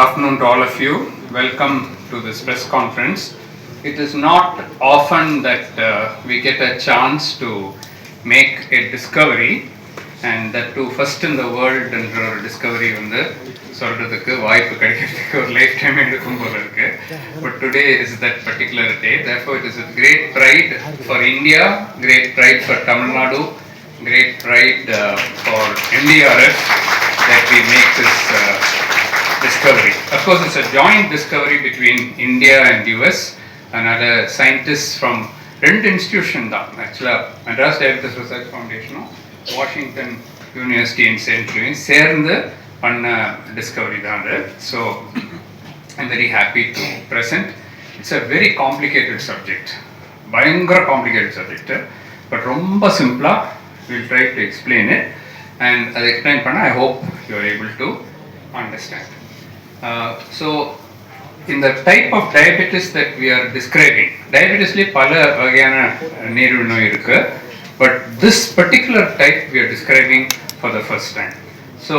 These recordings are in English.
afternoon to all of you. Welcome to this press conference. It is not often that we get a chance to make a discovery, and that too first in the world என்ற ஒரு discovery வந்து சொல்றதுக்கு வாய்ப்பு கிடைக்கிறதுக்கு ஒரு life time எடுக்கும் போல இருக்கு. But today is that particular day. Therefore, it is with great pride for India, great pride for Tamil Nadu, great pride for MDRF that we make this discovery. Of course, it's a joint discovery between India and US. Another scientists from ரெண்டு institution தான் ஆக்சுவலாக Madras diabetes research ஃபவுண்டேஷனும் Washington university and Saint Louis சேர்ந்து பண்ண discovery தான் அது. So I'm very happy to present. It's a very complicated subject, பயங்கர complicated subject, but ரொம்ப சிம்பிளாக will try to explain it and அதை எக்ஸ்பிளைன் பண்ண I hope you are able to understand. So in the type of diabetes that we are describing, diabetes le pala vagayana neeru noy irukku, but this particular type we are describing for the first time. So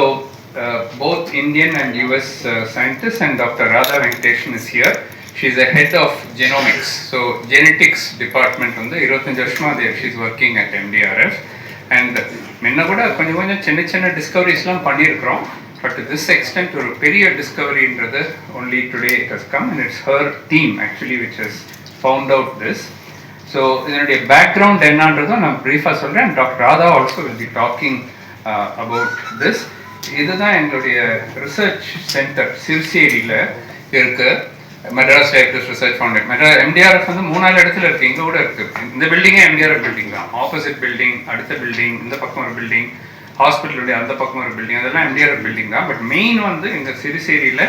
both Indian and US scientists, and Dr. Radha Venkateshan is here. She is the head of genomics, so genetics department on the 25 varshama there she is working at MDRF, and menna kuda konja chenna discoveries la pannirukrom. But to this extent, ஒரு பெரிய டிஸ்கவரின்றது only today it has come, and it's her team actually which has found out this. So இதனுடைய background என்னன்றதும் நான் ப்ரீஃபாக சொல்கிறேன். Doctor Radha also will be talking about this. இதுதான் எங்களுடைய research centre சிறுசேரியில் இருக்குது, Madras diabetes research foundation. Madras MDRF வந்து 3-4 இடத்துல இருக்குது, இங்கே கூட இருக்குது. இந்த பில்டிங்கே எம்டிஆர்எஃப் பில்டிங் தான். ஆப்போசிட் பில்டிங், அடுத்த பில்டிங், இந்த பக்கம் ஒரு பில்டிங், ஹாஸ்பிட்டலுடைய அந்த பக்கம் ஒரு பில்டிங், அதெல்லாம் எம்டிஆர் பில்டிங் தான். பட் மெயின் வந்து எங்கள் சிறுசேரியில்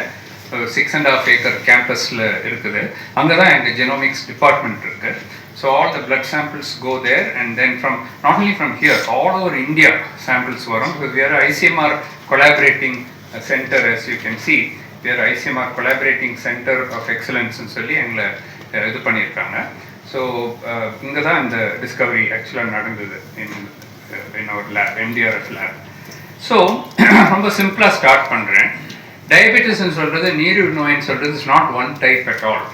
6.5 acre கேம்பஸில் இருக்குது. அங்கே தான் எங்கள் ஜெனோமிக்ஸ் டிபார்ட்மெண்ட் இருக்குது. So all the blood samples go there, and then from not only from here, all over India samples வரும். Because we are ICMR collaborating centre, as you can see, we are ICMR collaborating centre of எக்ஸலன்ஸ்ன்னு சொல்லி எங்களை இது பண்ணியிருக்காங்க. So இங்கே தான் இந்த Discovery ஆக்சுவலாக நடந்தது in our lab, MDRF lab. So ரொம்ப சிம்பிளாக ஸ்டார்ட் பண்ணுறேன். டயபெட்டிஸ்ன்னு சொல்கிறது, நீரிழிவு நோயின்னு சொல்கிறது is not one type at all.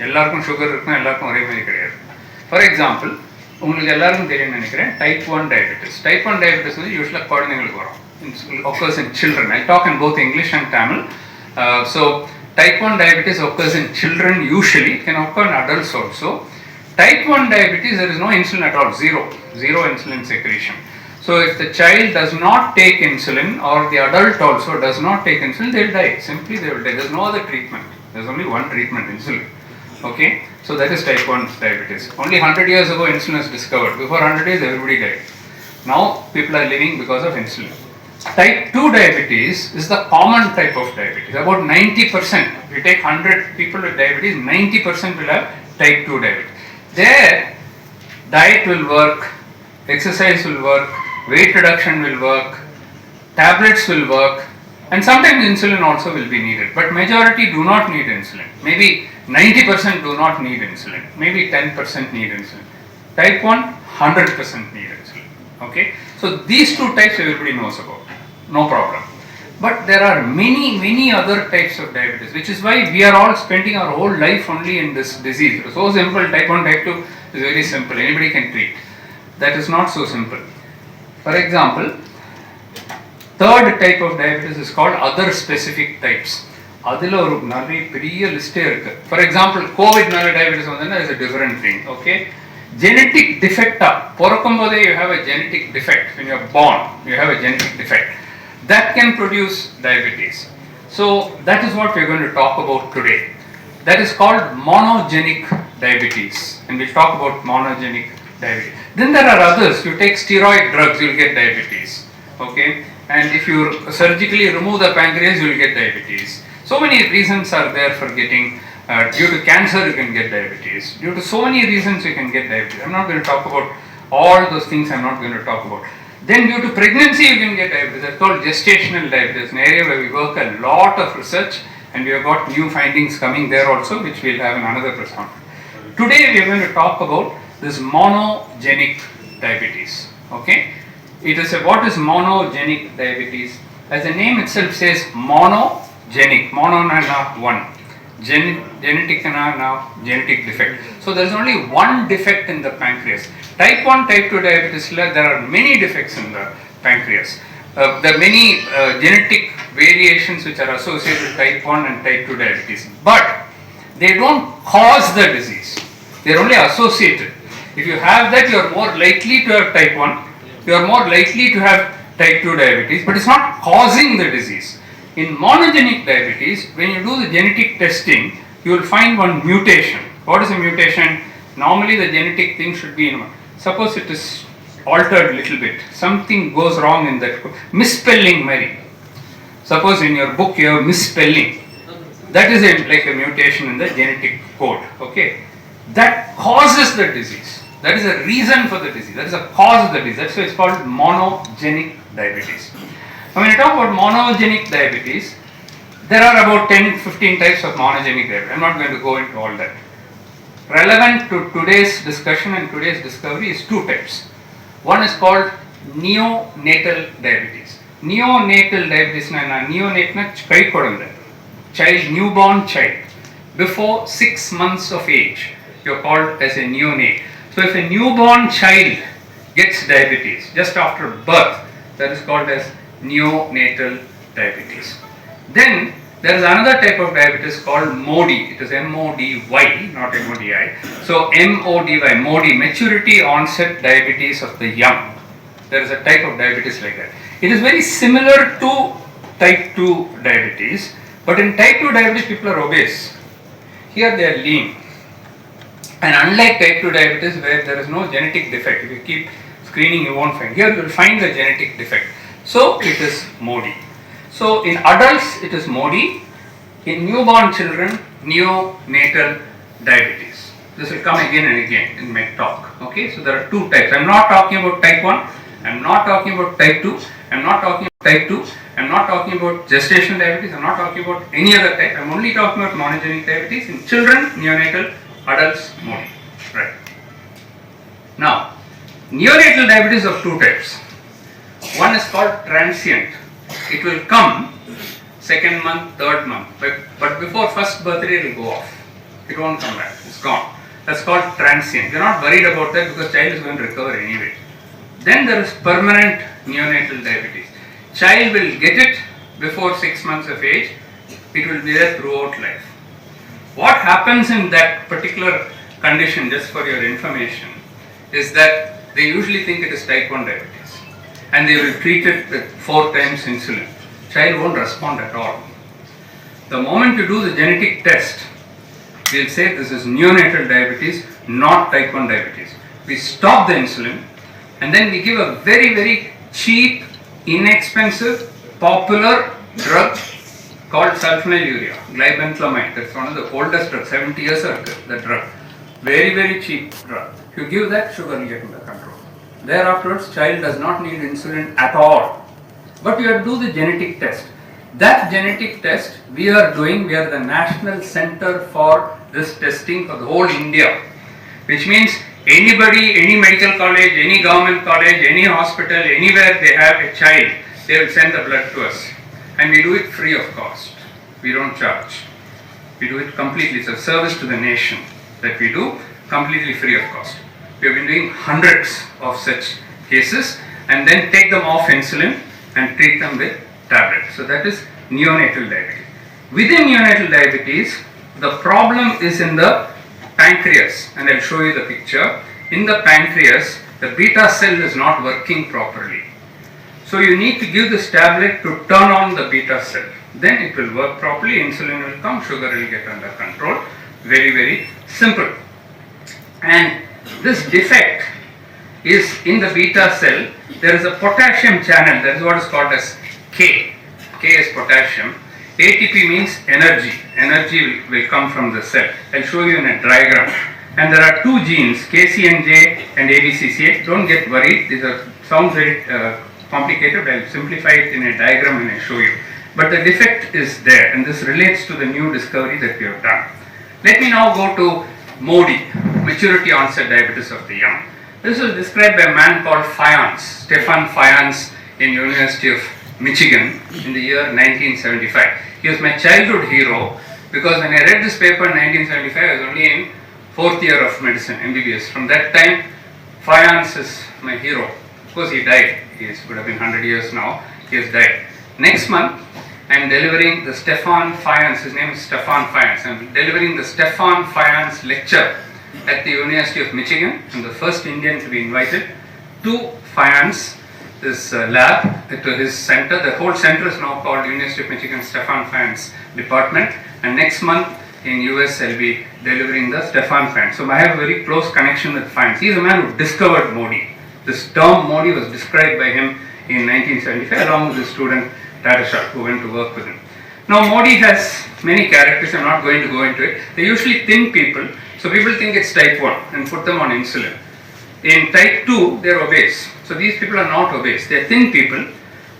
எல்லாருக்கும் சுகர் இருக்கும், எல்லாருக்கும் ஒரே மாதிரி கிடையாது. ஃபார் எக்ஸாம்பிள், உங்களுக்கு எல்லாருக்கும் தெரியும்னு நினைக்கிறேன், டைப் 1 டயபெட்டிஸ். டைப் 1 டயபெட்டிஸ் வந்து யூஸ்வலாக குழந்தைங்களுக்கு வரும். occurs in children. I talk in both English and Tamil. So type 1 diabetes occurs in children usually, it can occur in adults also. Type 1 diabetes, there is no insulin at all, zero insulin secretion. So if the child does not take insulin, or the adult also does not take insulin, they will die. Simply they will die. There is no other treatment. There is only one treatment, insulin. Okay? So that is type 1 diabetes. Only 100 years ago insulin was discovered. Before 100 years everybody died. Now people are living because of insulin. Type 2 diabetes is the common type of diabetes. About 90%. If you take 100 people with diabetes, 90% will have type 2 diabetes. Their diet will work, exercise will work, weight reduction will work, tablets will work, and sometimes insulin also will be needed. But majority do not need insulin. Maybe 90% do not need insulin. Maybe 10% need insulin. Type 1, 100% need insulin. Okay? So these two types everybody knows about. No problem. But there are many other types of diabetes, which is why we are all spending our whole life only in this disease. It is so simple. Type 1, type 2 is very simple. Anybody can treat. That is not so simple. For example, third type of diabetes is called other specific types. அதில் ஒரு நிறைய பெரிய லிஸ்டே இருக்கு. For example, கோவிட்னால diabetes வந்ததுன்னா is a different thing. Okay? Genetic defect, பிறக்கும் போதே you have a genetic defect. When you are born, you have a genetic defect. That can produce diabetes. So that is what we are going to talk about today. That is called monogenic diabetes, and we'll talk about monogenic diabetes. Then there are others. You take steroid drugs, you will get diabetes. Okay? And if you surgically remove the pancreas, you will get diabetes. So many reasons are there for getting, due to cancer you can get diabetes. Due to so many reasons you can get diabetes. I'm not going to talk about all those things. I'm not going to talk about. Then due to pregnancy you can get diabetes. That's called gestational diabetes, an area where we work a lot of research, and we have got new findings coming there also, which we'll have in another press conference. Today we are going to talk about this monogenic diabetes. Okay? It is what is monogenic diabetes? As the name itself says, mono, monogenic, mono na one, genetic na genetic defect. So there is only one defect in the pancreas. Type 1, type 2 diabetes, there are many defects in the pancreas. There are many genetic variations which are associated with type 1 and type 2 diabetes, but they don't cause the disease. They are only associated. If you have that, you are more likely to have type 1, you are more likely to have type 2 diabetes, but it's not causing the disease. In monogenic diabetes, when you do the genetic testing, you will find one mutation. What is a mutation? Normally the genetic thing should be in one. Suppose it is altered a little bit. Something goes wrong in that. Misspelling, Mary. Suppose in your book you have misspelling. That is like a mutation in the genetic code. Okay. That causes the disease. That is a reason for the disease. That is a cause of the disease. That's why it's called monogenic diabetes. Now when you talk about monogenic diabetes, there are about 10-15 types of monogenic diabetes. I'm not going to go into all that. Relevant to today's discussion and today's discovery is two types. One is called neonatal diabetes. Neonatal diabetes na neonate na kai kodanda. Child, newborn child, before 6 months of age, you are called as a neonate. So if a newborn child gets diabetes just after birth, that is called as neonatal diabetes. Then there is another type of diabetes called MODY. It is MODY, not MODI. So MODY, MODY, maturity onset diabetes of the young. There is a type of diabetes like that. It is very similar to type 2 diabetes, but in type 2 diabetes people are obese. Here they are lean. And unlike type 2 diabetes where there is no genetic defect, if you keep screening you won't find. Here you will find the genetic defect. So it is MODY. So in adults it is MODY, in newborn children neonatal diabetes. This will come again and again in my talk. Okay, so there are two types. I am not talking about type 1, I am not talking about type 2, I am not talking about type 2, I am not talking about gestational diabetes, I am not talking about any other type. I am only talking about monogenic diabetes in children, neonatal, adults, MODY. Right. Now, neonatal diabetes of two types. One is called transient. It will come second month, third month, but before first birthday it will go off. It won't come back. It's gone. That's called transient. You're not worried about that because child is going to recover anyway. Then there is permanent neonatal diabetes. Child will get it before 6 months of age. It will be there throughout life. What happens in that particular condition, just for your information, is that they usually think it is type 1 diabetes. And they will treat it with 4 times insulin. Child won't respond at all. The moment you do the genetic test, we'll say this is neonatal diabetes, not type 1 diabetes. We stop the insulin and then we give a very, very cheap, inexpensive, popular drug called sulfonylurea, glibenclamide. That's one of the oldest drugs, 70 years old, the drug. Very, very cheap drug. If you give that, sugar will get under control. Thereafterwards, child does not need insulin at all. But you have to do the genetic test. That genetic test we are doing, we are the national center for this testing for the whole India. Which means anybody, any medical college, any government college, any hospital, anywhere they have a child, they will send the blood to us. And we do it free of cost. We don't charge. We do it completely. It's a service to the nation that we do completely free of cost. We have been doing hundreds of such cases and then take them off insulin and treat them with tablets. So that is neonatal diabetes. Within neonatal diabetes, the problem is in the pancreas, and I'll show you the picture. In the pancreas, the beta cell is not working properly. So you need to give this tablet to turn on the beta cell. Then it will work properly, insulin will come, sugar will get under control. Very, very simple. And this defect is in the beta cell. There is a potassium channel, that is what is called as K. K is potassium. ATP means energy. Energy will come from the cell. I'll show you in a diagram. And there are two genes, KCNJ and ABCCA. Don't get worried. These are sounds very complicated. I'll simplify it in a diagram and I'll show you. But the defect is there, and this relates to the new discovery that we have done. Let me now go to MODY, maturity onset diabetes of the young. This was described by a man called Fayance, Stefan Fayance in University of Michigan in the year 1975. He was my childhood hero because when I read this paper in 1975, I was only in 4th year of medicine, MBBS. From that time, Fayance is my hero. Of course, he died. He would have been 100 years now. He has died. Next month, I am delivering the Stefan Fayance. His name is Stefan Fayance. I am delivering the Stefan Fayance lecture at the University of Michigan. I am the first Indian to be invited to Fayance, this lab, to his center. The whole center is now called University of Michigan Stefan Fayance Department. And next month in US, I'll be delivering the Stefan Fayance. So I have a very close connection with Fayance. He is a man who discovered MODY. This term MODY was described by him in 1975 along with his student Tadasha, who went to work with him. Now MODY has many characters. I'm not going to go into it. They're usually thin people, so people think it's type 1 and put them on insulin. In type 2, they're obese. So these people are not obese. They're thin people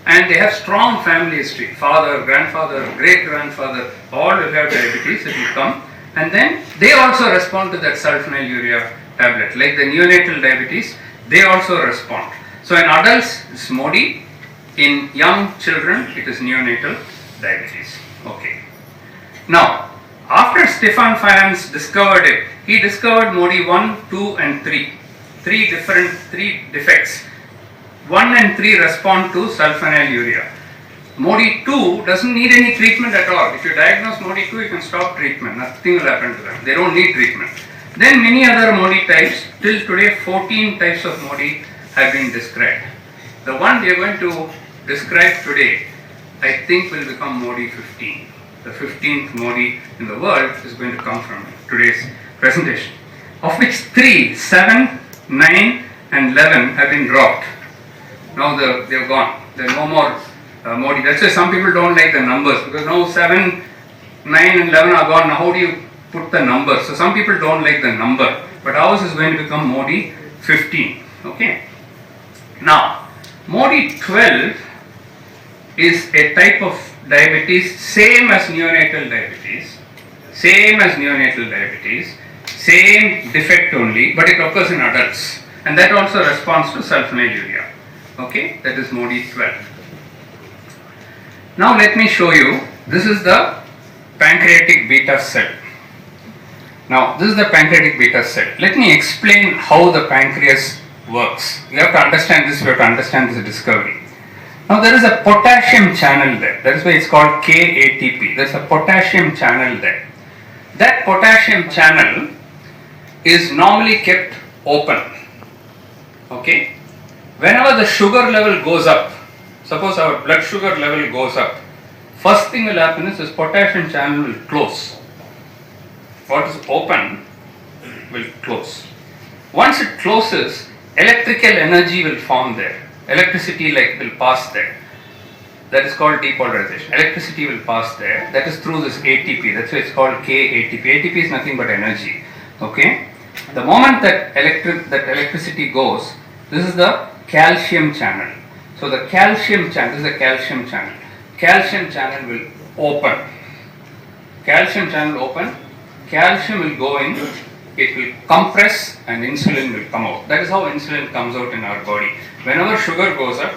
and they have strong family history. Father, grandfather, great-grandfather, all will have diabetes. It will come. And then they also respond to that sulfonylurea tablet. Like the neonatal diabetes, they also respond. So in adults, it's MODY. In young children, it is neonatal diabetes. Okay. Now, after Stefan Fayance discovered it, he discovered MODY 1, 2 and 3. Three defects. 1 and 3 respond to sulfonylurea. MODY 2 doesn't need any treatment at all. If you diagnose MODY 2, you can stop treatment. Nothing will happen to them. They don't need treatment. Then many other MODY types. Till today, 14 types of MODY have been described. The one we are going to describe today, I think will become MODY 15. The 15th MODY in the world is going to come from today's presentation. Of which 3, 7, 9 and 11 have been dropped. Now they're gone. There are no more MODY. That's why some people don't like the numbers, because now 7, 9 and 11 are gone. Now how do you put the numbers? So some people don't like the number. But ours is going to become MODY 15. Okay. Now, MODY 12 is a type of diabetes same as neonatal diabetes. Same defect only, but it occurs in adults. And that also responds to sulfonylurea. Okay, that is MODY 12. Now let me show you, this is the pancreatic beta cell. Now this is the pancreatic beta cell. Let me explain how the pancreas works. You have to understand this, you have to understand this discovery. Now there is a potassium channel there. That is why it's called KATP. There is a potassium channel there. That potassium channel is normally kept open. Okay? Whenever the sugar level goes up, suppose our blood sugar level goes up, first thing will happen is this potassium channel will close. What is open will close. Once it closes, electrical energy will form there. Electricity will pass there. That is called depolarization. Electricity will pass there. That is through this ATP. That's why it's called KATP. ATP is nothing but energy. Okay? The moment that electricity goes, this is the calcium channel. So the calcium channel, this is the calcium channel. Calcium channel will open. Calcium channel open. Calcium will go in. It will compress and insulin will come out. That is how insulin comes out in our body. Whenever sugar goes up,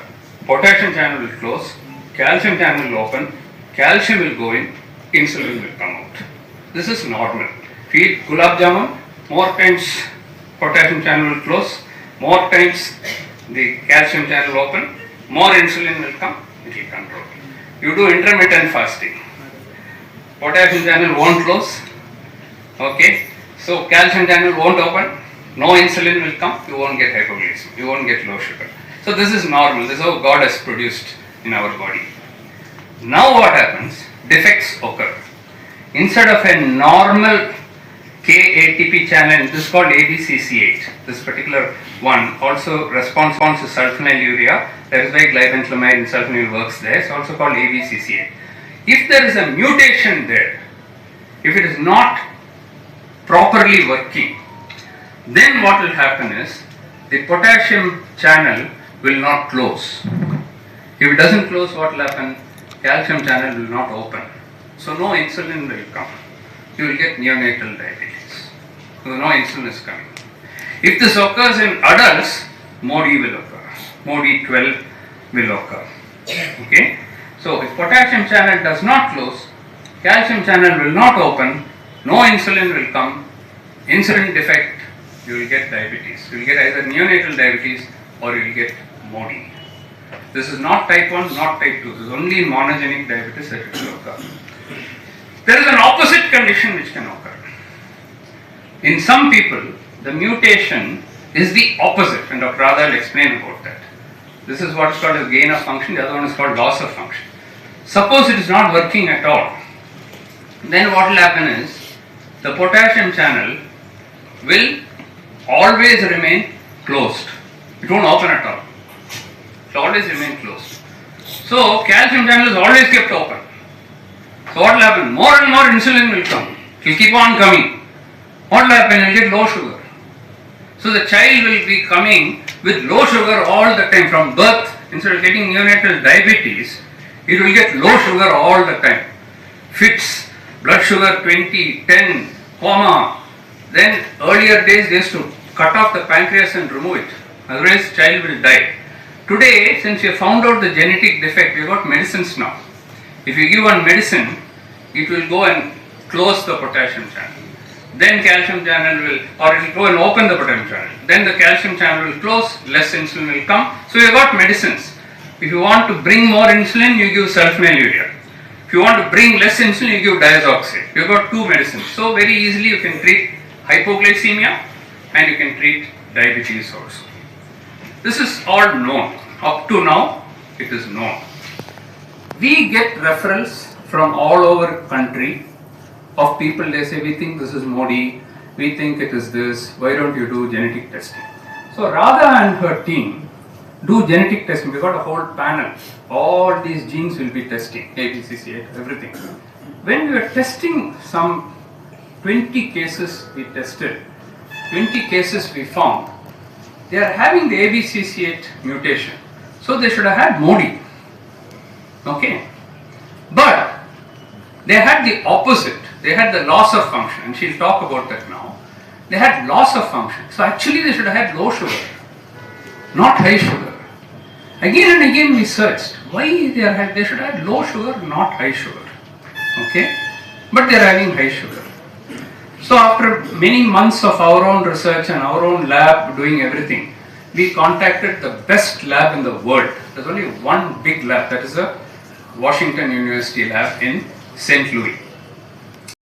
potassium channel will close, calcium channel will open, calcium will go in, insulin will come out. This is normal. If you eat gulab jamun, more times potassium channel will close, more times the calcium channel will open, more insulin will come, it will control. You do intermittent fasting, potassium channel won't close, okay? So calcium channel won't open, no insulin will come, you won't get hypoglycemia, you won't get low sugar. So this is normal, this is how God has produced in our body. Now what happens? Defects occur. Instead of a normal KATP channel, this is called ABCC8. This particular one also responds to sulfonylurea. That is why glibenclamide and sulfonyl works there. It's also called ABCC8. If there is a mutation there, if it is not properly working, then what will happen is the potassium channel will not close. If it doesn't close, what will happen? Calcium channel will not open. So no insulin will come. You will get neonatal diabetes. So no insulin is coming. If this occurs in adults, MODY will occur. MODY 12 will occur. Okay, so if potassium channel does not close, calcium channel will not open, no insulin will come, insulin defect, you will get diabetes. You will get either neonatal diabetes or you will get MODY. This is not type 1, not type 2. This is only in monogenic diabetes that it will occur. There is an opposite condition which can occur. In some people, the mutation is the opposite, and Dr. Radha will explain about that. This is what is called as gain of function, the other one is called loss of function. Suppose it is not working at all, then what will happen is the potassium channel will always remain closed. It won't open at all. It will always remain closed. So calcium channel is always kept open. So what will happen? More and more insulin will come. It will keep on coming. What will happen? You will get low sugar. So the child will be coming with low sugar all the time from birth. Instead of getting neonatal diabetes, it will get low sugar all the time. Fits, blood sugar 20, 10, coma. Then earlier days they used to cut off the pancreas and remove it. Otherwise child will die. Today, since we have found out the genetic defect, we have got medicines now. If you give one medicine, it will go and close the potassium channel. Then calcium channel will, or it will go and open the potassium channel. Then the calcium channel will close, less insulin will come. So you have got medicines. If you want to bring more insulin, you give sulfonylurea. If you want to bring less insulin, you give diazoxide. You have got two medicines. So very easily you can treat hypoglycemia and you can treat diabetes also. This is all known. Up to now, it is known. We get referrals from all over country of people. They say, we think this is MODY, we think it is this, why don't you do genetic testing? So Radha and her team do genetic testing. We got a whole panel. All these genes will be testing, ABCC8, everything. When we were testing some 20 cases we tested, 20 cases we found, they are having the ABCC8 mutation. So they should have had MODY. Okay. But they had the opposite. They had the loss of function, and she'll talk about that now. They had loss of function. So actually they should have had low sugar, not high sugar. Again and again we searched why they should have had low sugar, not high sugar. Okay? But they are having high sugar. So after many months of our own research and our own lab doing everything, we contacted the best lab in the world. There's only one big lab, that is a Washington University lab in St. Louis.